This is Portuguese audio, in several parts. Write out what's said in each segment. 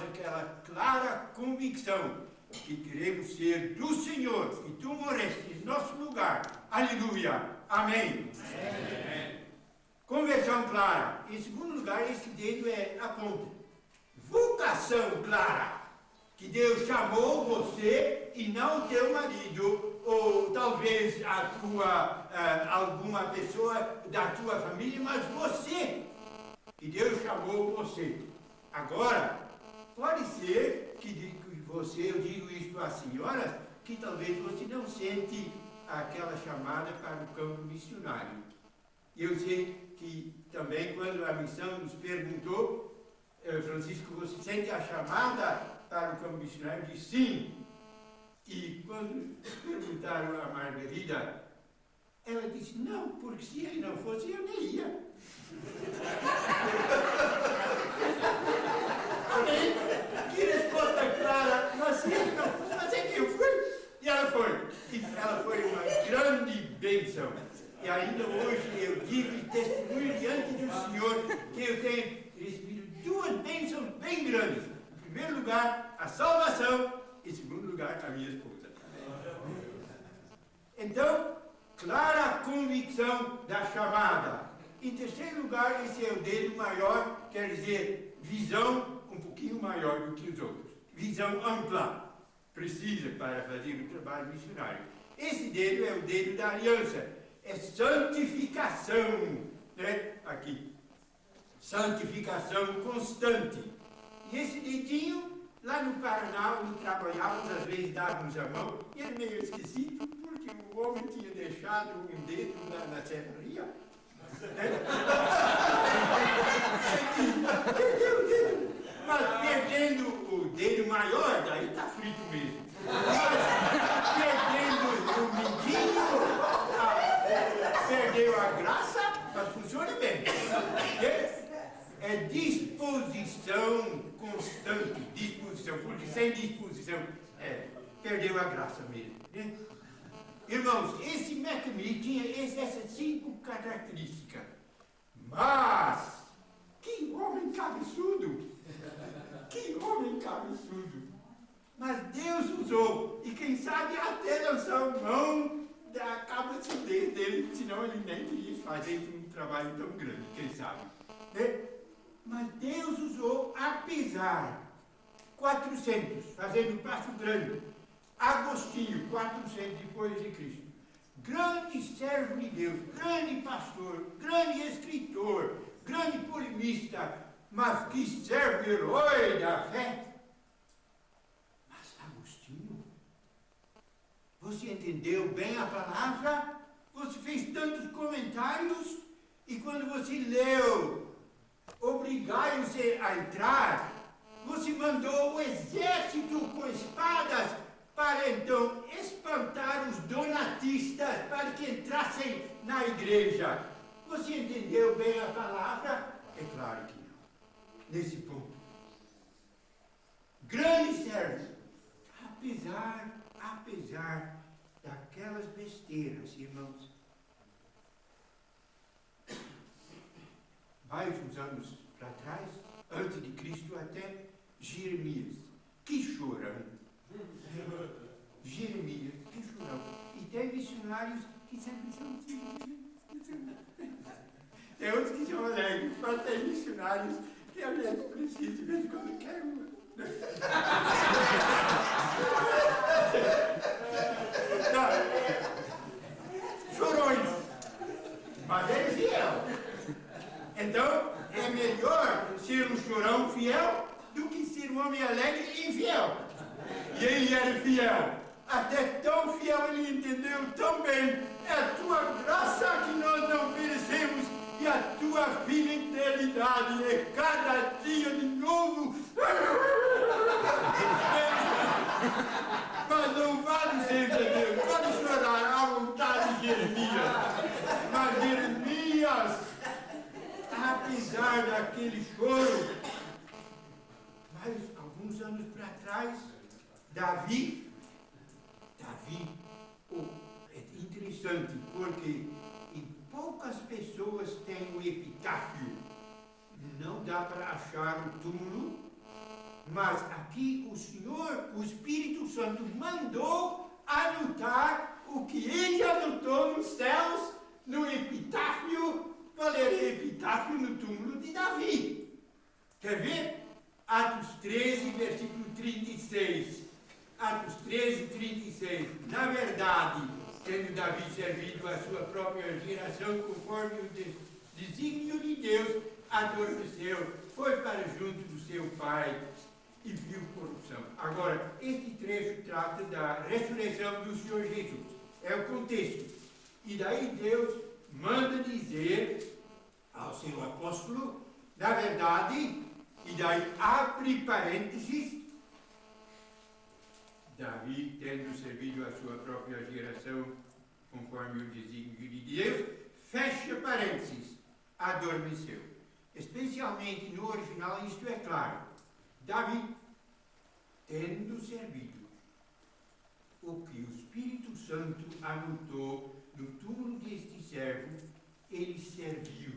aquela clara convicção que queremos ser do Senhor, que tu morreste em nosso lugar. Aleluia. Amém. Amém. Conversão clara. Em segundo lugar, esse dedo aponta. Vocação clara. Que Deus chamou você e não teu marido, ou talvez alguma pessoa da tua família, mas você. Que Deus chamou você. Agora, pode ser que você, eu digo isto às senhoras, que talvez você não sente aquela chamada para o campo missionário. Eu sei que também quando a missão nos perguntou, Francisco, você sente a chamada para o campo missionário? Eu disse sim. E quando perguntaram a Margarida, ela disse, não, porque se ele não fosse, eu nem ia. Amém? Que resposta clara. Mas se ele não fosse, mas é que eu fui. E ela foi. E ela foi uma grande bênção. E ainda hoje eu digo e testemunho diante do Senhor que eu tenho recebido duas bênçãos bem grandes. Em primeiro lugar, a salvação. Em segundo lugar, a minha esposa. Então, clara convicção da chamada. Em terceiro lugar, esse é o dedo maior, quer dizer, visão um pouquinho maior do que os outros. Visão ampla. Precisa para fazer o trabalho missionário. Esse dedo é o dedo da aliança. É santificação. Né? Aqui. Santificação constante. E esse dedinho, lá no Paraná, onde trabalhávamos, às vezes dávamos a mão, e era meio esquisito, porque o homem tinha deixado um dedo na serraria. Perdeu o dedo. Mas perdendo o dedo maior, daí está frito mesmo. Mas perdendo o mindinho, perdeu a graça, mas funciona bem. É disposição constante, disposição, porque sem disposição, perdeu a graça mesmo. Né? Irmãos, esse mecanismo tinha essas 5 características. Mas, que homem cabeçudo! Que homem cabeçudo! Mas Deus usou, e quem sabe até lançou mão da cabeçudez dele, senão ele nem queria fazer um trabalho tão grande, quem sabe. Né? Mas Deus usou, apesar, 400, fazendo um passo grande. Agostinho, 400 depois de Cristo. Grande servo de Deus, grande pastor, grande escritor, grande polemista, mas que servo herói da fé. Mas Agostinho, você entendeu bem a palavra? Você fez tantos comentários e quando você leu, obrigai-os a entrar, você mandou o exército com espadas para então espantar os donatistas para que entrassem na igreja. Você entendeu bem a palavra? É claro que não. Nesse ponto. Grande servo, apesar daquelas besteiras, irmãos, mais uns anos para trás, antes de Cristo até, Jeremias, que chorão. Jeremias, que chorão. E tem missionários que sempre são tem outros que são alegres, mas tem missionários que a gente precisa de vez em quando quer uma. Chorões, mas é fiel. Então é melhor ser um chorão fiel do que ser um homem alegre e infiel. E ele era fiel, até tão fiel ele entendeu tão bem, é a tua graça que nós não merecemos e a tua fidelidade é cada dia de novo. Mas não vale seja Deus, pode chorar à vontade, Jeremias. Mas Jeremias, apesar daquele choro, mas alguns anos para trás, Davi, é interessante, porque poucas pessoas têm o epitáfio. Não dá para achar o túmulo, Mas aqui o Senhor, o Espírito Santo, mandou anotar o que ele anotou nos céus, no epitáfio, qual era o epitáfio no túmulo de Davi. Quer ver? Atos 13, versículo 36. Atos 13, 36. Na verdade, tendo Davi servido a sua própria geração conforme o desígnio de Deus, adormeceu, foi para junto do seu pai e viu corrupção. Agora, este trecho trata da ressurreição do Senhor Jesus. É o contexto. E daí Deus manda dizer ao seu apóstolo, na verdade, e daí abre parênteses, Davi, tendo servido a sua própria geração, conforme o desígnio de Deus, fecha parênteses, adormeceu. Especialmente no original, isto é claro. Davi, tendo servido o que o Espírito Santo anotou no túmulo deste servo, ele serviu.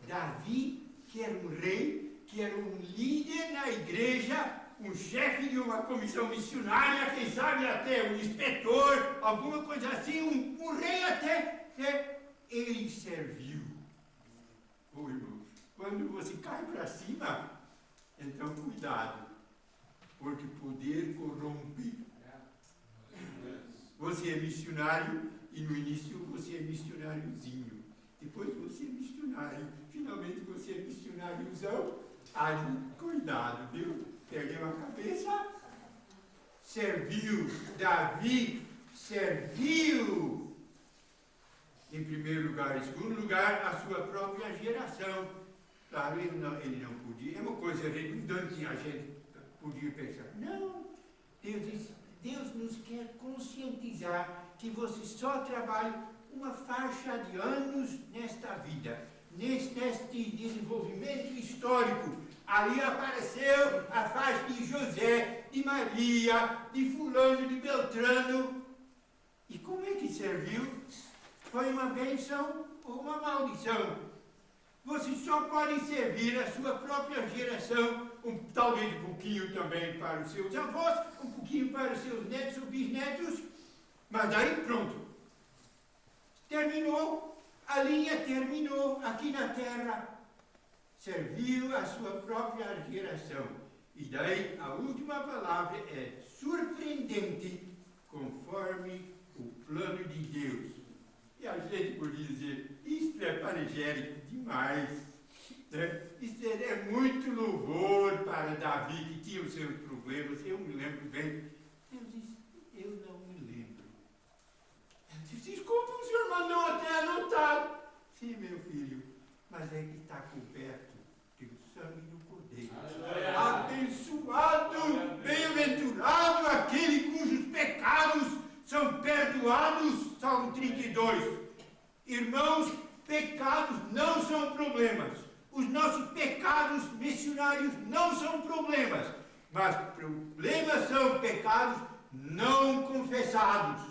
Davi, que era um rei, que era um líder na igreja, um chefe de uma comissão missionária, quem sabe até um inspetor, alguma coisa assim, um rei até, ele serviu. Oh, irmãos, quando você cai para cima, então cuidado, porque poder corrompe. Você é missionário e no início você é missionáriozinho, depois você é missionário, finalmente você é missionáriozão. Aí, cuidado, viu? Perdeu a cabeça, serviu, Davi serviu, em primeiro lugar. Em segundo lugar, a sua própria geração. Claro, ele não podia, é uma coisa redundante, a gente podia pensar. Não, Deus nos quer conscientizar que você só trabalha uma faixa de anos nesta vida, neste desenvolvimento histórico. Ali apareceu a face de José, de Maria, de fulano, de Beltrano. E como é que serviu? Foi uma bênção ou uma maldição? Você só pode servir a sua própria geração, talvez um pouquinho também para os seus avós, um pouquinho para os seus netos ou bisnetos, mas aí pronto. Terminou, a linha terminou aqui na terra. Serviu a sua própria geração. E daí a última palavra é surpreendente, conforme o plano de Deus. E a gente podia dizer, isto é panegírico demais. Né? Isto é muito louvor para Davi, que tinha os seus problemas. Eu me lembro bem. Deus disse, eu não me lembro. Eu disse, como o senhor mandou até anotar? Sim, meu filho, mas é que está coberto pelo sangue do Cordeiro. Abençoado, bem-aventurado aquele cujos pecados são perdoados. Salmo 32. Irmãos, pecados não são problemas. Os nossos pecados missionários não são problemas. Mas problemas são pecados não confessados.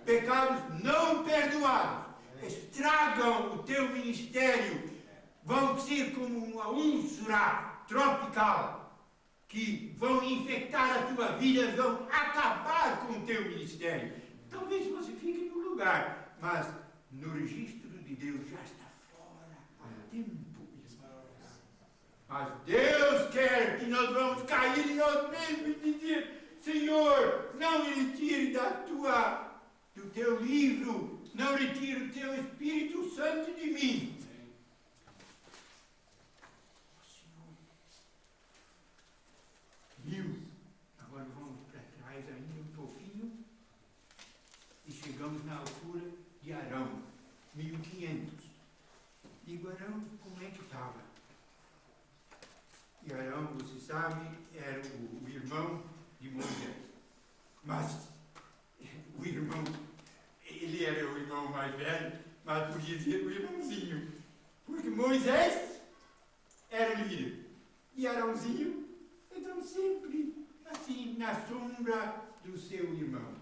Pecados não perdoados. Estragam o teu ministério. Vão ser como uma úlcera tropical, que vão infectar a tua vida, vão acabar com o teu ministério. Talvez você fique no lugar, mas no registro de Deus já está fora há tempo. Mas Deus quer que nós vamos cair em nós mesmos e dizer, Senhor, não me retire do teu livro, não retire o teu Espírito Santo de mim. Agora vamos para trás ainda um pouquinho e chegamos na altura de Arão, 1500. Digo, Arão, como é que estava? E Arão, você sabe, era o irmão de Moisés. Mas o irmão, ele era o irmão mais velho, mas podia dizer o irmãozinho. Porque Moisés era o líder. E Arãozinho, então sempre assim, na sombra do seu irmão.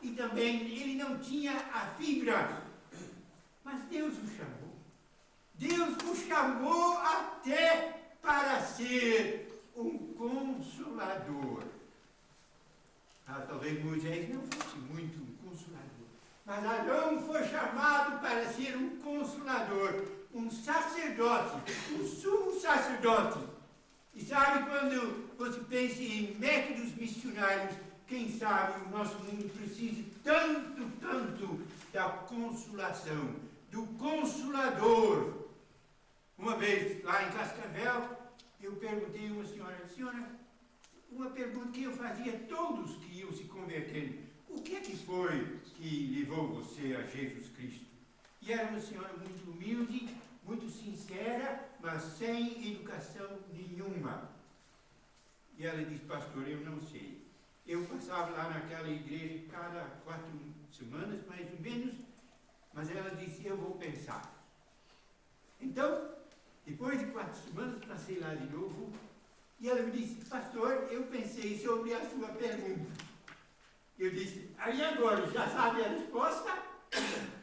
E também ele não tinha a fibra, mas Deus o chamou. Deus o chamou até para ser um consolador. Talvez Moisés não fosse muito um consolador, mas Arão foi chamado para ser um consolador, um sacerdote, um sumo sacerdote. E sabe, quando você pensa em métodos missionários, quem sabe o nosso mundo precisa tanto da consolação, do consolador. Uma vez, lá em Cascavel, eu perguntei a uma senhora, uma pergunta que eu fazia a todos que iam se convertendo: o que é que foi que levou você a Jesus Cristo? E era uma senhora muito humilde, muito sincera, mas sem educação nenhuma. E ela disse: pastor, eu não sei. Eu passava lá naquela igreja cada 4 semanas, mais ou menos, mas ela disse: eu vou pensar. Então, depois de 4 semanas, passei lá de novo, e ela me disse: pastor, eu pensei sobre a sua pergunta. Eu disse: aí agora, já sabe a resposta?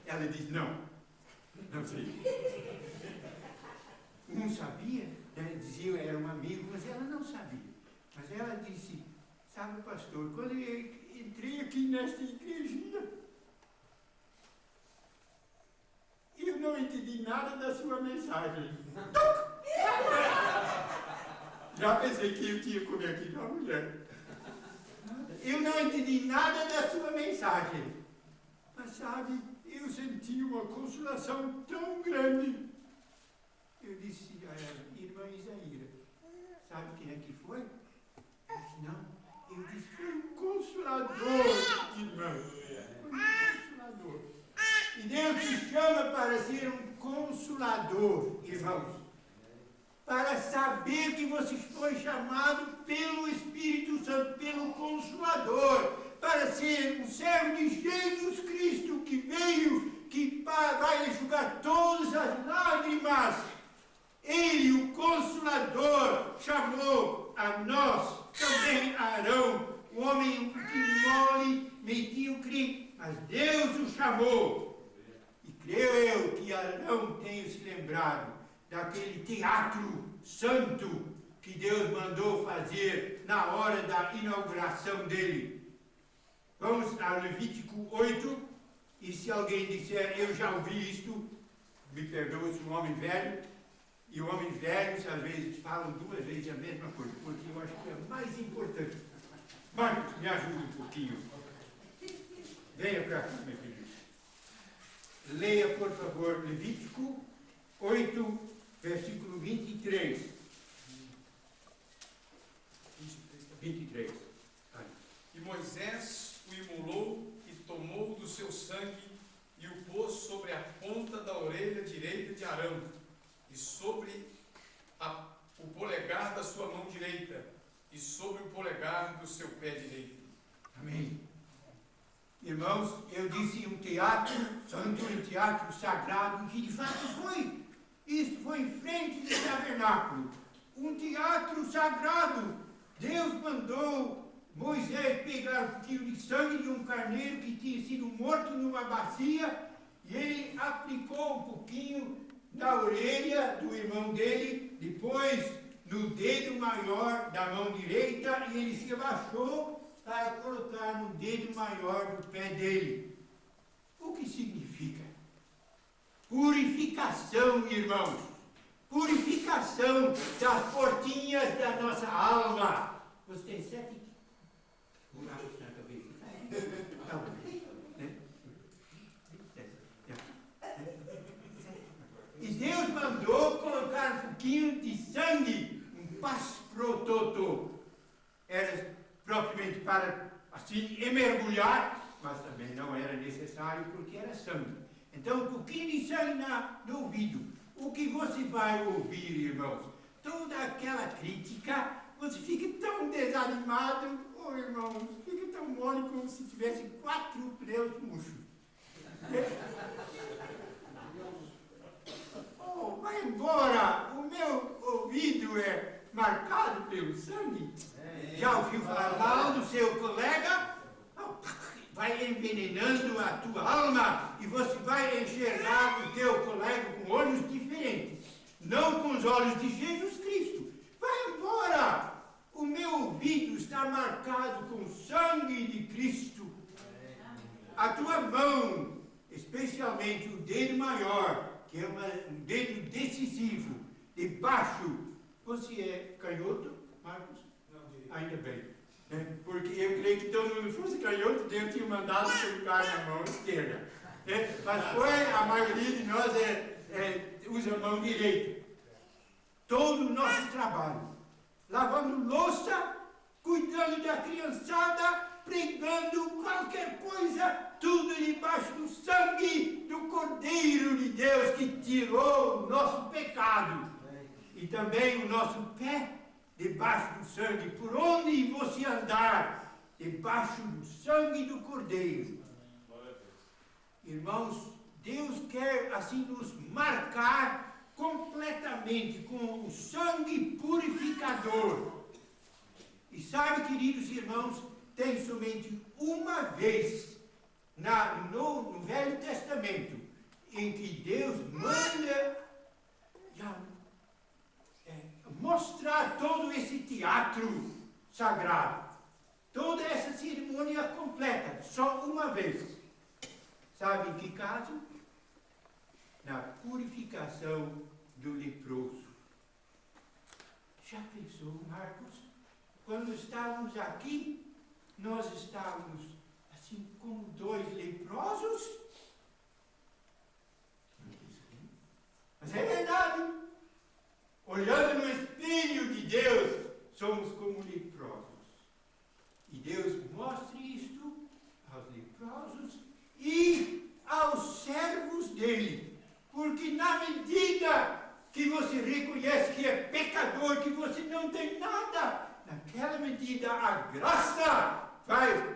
Ela disse: não sei. Não sabia, né? Dizia, era um amigo, mas ela não sabia. Mas ela disse: sabe, pastor, quando eu entrei aqui nesta igrejinha, eu não entendi nada da sua mensagem. Já pensei que eu tinha convertido uma mulher. Eu não entendi nada da sua mensagem. Mas sabe, eu senti uma consolação tão grande. Eu disse a ela: irmã Isaíra, sabe quem é que foi? Ela disse: não. Eu disse: foi um consolador, irmão. Foi um consolador. E Deus te chama para ser um consolador, irmãos. Para saber que você foi chamado pelo Espírito Santo, pelo Consolador, para ser um servo de Jesus Cristo, que veio, que vai enxugar todas as lágrimas. Ele, o Consolador, chamou a nós, também a Arão, o homem um pouquinho mole, medíocre, mas Deus o chamou. E creio eu que Arão tenha se lembrado daquele teatro santo que Deus mandou fazer na hora da inauguração dele. Vamos a Levítico 8, e se alguém disser: eu já ouvi isto, me perdoe, se um homem velho, e homens velhos às vezes falam 2 vezes a mesma coisa, porque eu acho que é mais importante. Marcos, me ajuda um pouquinho. Venha para cá, meu filho. Leia, por favor, Levítico 8, versículo 23. 23. E Moisés o imolou e tomou do seu sangue e o pôs sobre a ponta da orelha direita de Arão e sobre o polegar da sua mão direita e sobre o polegar do seu pé direito. Amém. Irmãos, eu disse um teatro santo, um teatro sagrado, que de fato foi. Isso foi em frente do tabernáculo. Um teatro sagrado. Deus mandou Moisés pegar um pouquinho de sangue de um carneiro que tinha sido morto numa bacia, e ele aplicou um pouquinho na orelha do irmão dele, depois no dedo maior da mão direita, e ele se abaixou para colocar no dedo maior do pé dele. O que significa? Purificação, irmãos. Purificação das portinhas da nossa alma. Você tem 7 buracos na cabeça? E Deus mandou colocar um pouquinho de sangue, um pasprototo. Era propriamente para, assim, mergulhar, mas também não era necessário porque era sangue. Então, um pouquinho de sangue no ouvido. O que você vai ouvir, irmãos? Toda aquela crítica, você fica tão desanimado, irmãos, fica tão mole como se tivesse 4 pneus murchos. Vai embora, o meu ouvido é marcado pelo sangue. Já ouviu falar mal do seu colega? Vai envenenando a tua alma e você vai enxergar o teu colega com olhos diferentes, não com os olhos de Jesus Cristo. Vai embora! está marcado com o sangue de Cristo. A tua mão, especialmente o dedo maior, que é um dedo decisivo, debaixo. Você é canhoto, Marcos? Não, direito. Ainda bem. Né? Porque eu creio que todo mundo fosse canhoto, Deus tinha mandado colocar na mão esquerda. Né? Mas a maioria de nós usa a mão direita. Todo o nosso trabalho, lavando louça, cuidando da criançada, pregando qualquer coisa, tudo debaixo do sangue do Cordeiro de Deus que tirou o nosso pecado. E também o nosso pé debaixo do sangue, por onde você andar, debaixo do sangue do Cordeiro. Irmãos, Deus quer assim nos marcar completamente com o sangue purificador. E sabe, queridos irmãos, tem somente uma vez no Velho Testamento em que Deus manda mostrar todo esse teatro sagrado, toda essa cerimônia completa, só uma vez. Sabe em que caso? Na purificação do leproso. Já pensou, Marcos? Quando estávamos aqui, nós estávamos assim como dois leprosos? Mas é verdade. Olhando no Espelho de Deus, somos como leprosos. E Deus mostra isto aos leprosos e aos servos dele. Porque na medida que você reconhece que é pecador, que você não tem nada, naquela medida a graça vai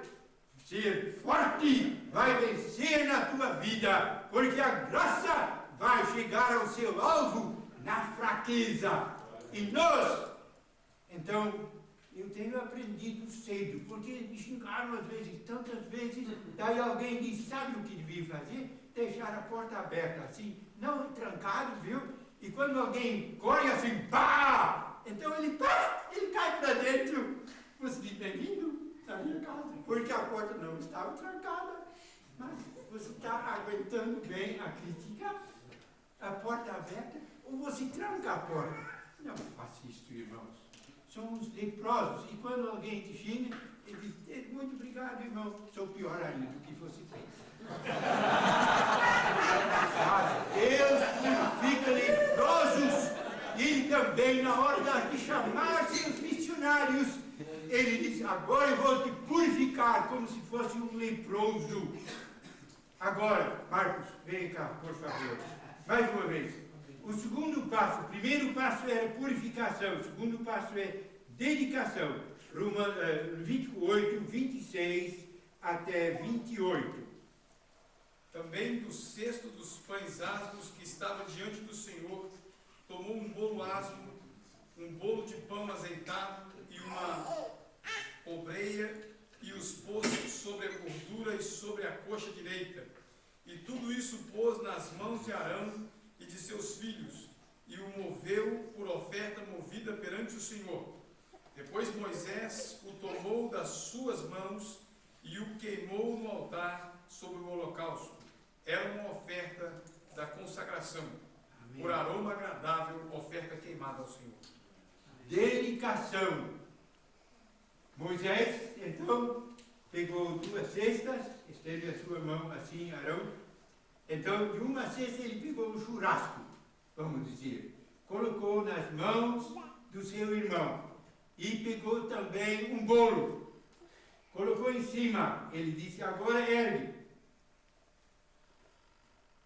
ser forte, vai vencer na tua vida, porque a graça vai chegar ao seu alvo na fraqueza. E nós, então, eu tenho aprendido cedo, porque me xingaram às vezes, tantas vezes, daí alguém diz, sabe o que devia fazer? Deixar a porta aberta, assim, não trancado, viu? E quando alguém corre assim, pá! Então ele cai para dentro. Você diz, bem-vindo na minha casa, porque a porta não estava trancada. Mas você está aguentando bem a crítica, a porta aberta, ou você tranca a porta? Não faça isso, irmãos. Somos leprosos. E quando alguém te xinga, ele diz, muito obrigado, irmão. Sou pior ainda do que você pensa. Deus purifica leprosos. Ele também, na hora de chamar seus missionários, ele diz, agora eu vou te purificar como se fosse um leproso. Agora, Marcos, vem cá, por favor. Mais uma vez. O segundo passo, o primeiro passo era purificação, o segundo passo é dedicação. Romanos 28, 26 até 28. Também do cesto dos pães asmos que estava diante do Senhor, tomou um bolo asmo, um bolo de pão azeitado e uma obreia, e os pôs sobre a gordura e sobre a coxa direita. E tudo isso pôs nas mãos de Arão e de seus filhos, e o moveu por oferta movida perante o Senhor. Depois Moisés o tomou das suas mãos e o queimou no altar sobre o holocausto. Era uma oferta da consagração, amém, por aroma agradável, oferta queimada ao Senhor. Dedicação. Moisés, então, pegou 2 cestas, estende a sua mão assim, Arão. Então, de uma cesta ele pegou um churrasco, vamos dizer. Colocou nas mãos do seu irmão. E pegou também um bolo. Colocou em cima. Ele disse, agora ergue.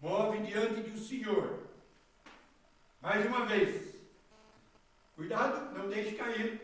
Move diante do Senhor. Mais uma vez. Cuidado, não deixe cair.